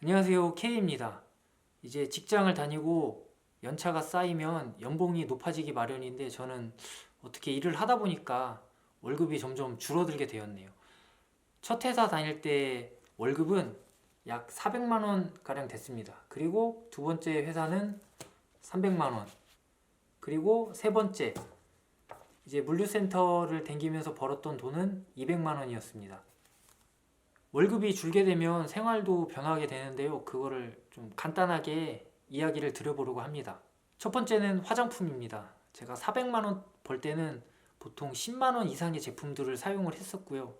안녕하세요, K입니다. 이제 직장을 다니고 연차가 쌓이면 연봉이 높아지기 마련인데 저는 어떻게 일을 하다 보니까 월급이 점점 줄어들게 되었네요. 첫 회사 다닐 때 월급은 약 400만 원 가량 됐습니다. 그리고 두 번째 회사는 300만 원. 그리고 세 번째 이제 물류센터를 다니면서 벌었던 돈은 200만 원이었습니다. 월급이 줄게 되면 생활도 변하게 되는데요. 그거를 좀 간단하게 이야기를 드려보려고 합니다. 첫 번째는 화장품입니다. 제가 400만 원 벌 때는 보통 10만 원 이상의 제품들을 사용을 했었고요.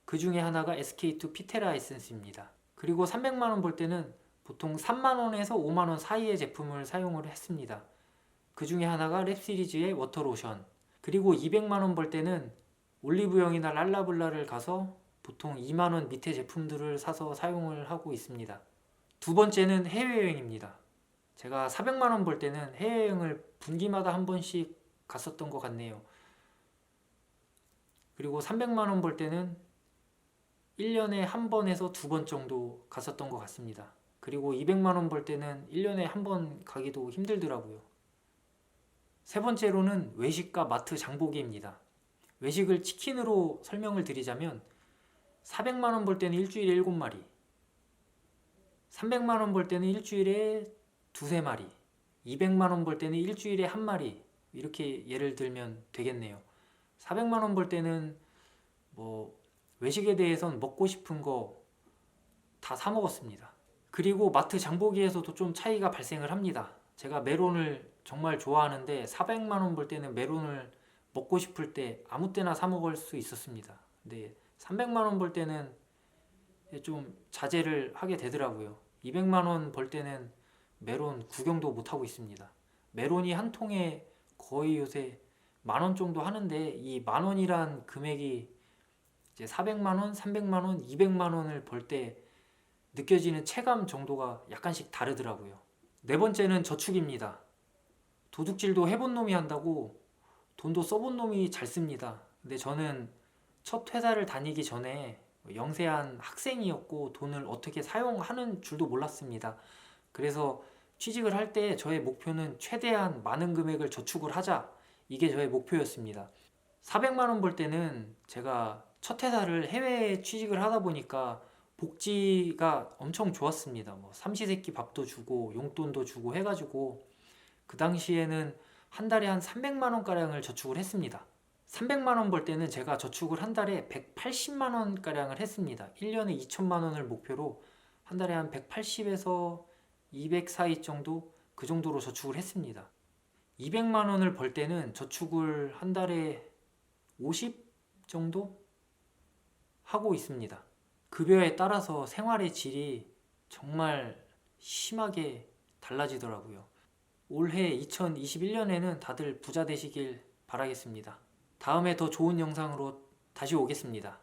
그 중에 하나가 SK2 피테라 에센스입니다. 그리고 300만 원 벌 때는 보통 3만 원에서 5만 원 사이의 제품을 사용을 했습니다. 그 중에 하나가 랩 시리즈의 워터로션. 그리고 200만 원 벌 때는 올리브영이나 랄라블라를 가서 보통 2만 원 밑에 제품들을 사서 사용을 하고 있습니다. 두 번째는 해외여행입니다. 제가 400만 원 벌 때는 해외여행을 분기마다 한 번씩 갔었던 것 같네요. 그리고 300만 원 벌 때는 1년에 한 번에서 두 번 정도 갔었던 것 같습니다. 그리고 200만 원 벌 때는 1년에 한 번 가기도 힘들더라고요. 세 번째로는 외식과 마트 장보기입니다. 외식을 치킨으로 설명을 드리자면 400만 원 벌 때는 일주일에 7마리, 300만 원 벌 때는 일주일에 두세 마리, 200만 원 벌 때는 일주일에 한 마리, 이렇게 예를 들면 되겠네요. 400만 원 벌 때는 외식에 대해서는 먹고 싶은 거 다 사 먹었습니다. 그리고 마트 장보기에서도 좀 차이가 발생을 합니다. 제가 메론을 정말 좋아하는데 400만 원 벌 때는 메론을 먹고 싶을 때 아무 때나 사 먹을 수 있었습니다. 근데 300만 원 벌 때는 좀 자제를 하게 되더라고요. 200만 원 벌 때는 메론 구경도 못 하고 있습니다. 메론이 한 통에 거의 요새 10,000원 정도 하는데 이 10,000원이란 금액이 이제 400만 원, 300만 원, 200만 원을 벌 때 느껴지는 체감 정도가 약간씩 다르더라고요. 네 번째는 저축입니다. 도둑질도 해본 놈이 한다고 돈도 써본 놈이 잘 씁니다. 근데 저는 첫 회사를 다니기 전에 영세한 학생이었고 돈을 어떻게 사용하는 줄도 몰랐습니다. 그래서 취직을 할 때 저의 목표는 최대한 많은 금액을 저축을 하자, 이게 저의 목표였습니다. 400만 원 벌 때는 제가 첫 회사를 해외에 취직을 하다 보니까 복지가 엄청 좋았습니다. 삼시세끼 밥도 주고 용돈도 주고 해가지고 그 당시에는 한 달에 한 300만 원 가량을 저축을 했습니다. 300만 원 벌 때는 제가 저축을 한 달에 180만 원 가량을 했습니다. 1년에 2천만 원을 목표로 한 달에 한 180에서 200 사이 정도, 그 정도로 저축을 했습니다. 200만 원을 벌 때는 저축을 한 달에 50 정도 하고 있습니다. 급여에 따라서 생활의 질이 정말 심하게 달라지더라고요. 올해 2021년에는 다들 부자 되시길 바라겠습니다. 다음에 더 좋은 영상으로 다시 오겠습니다.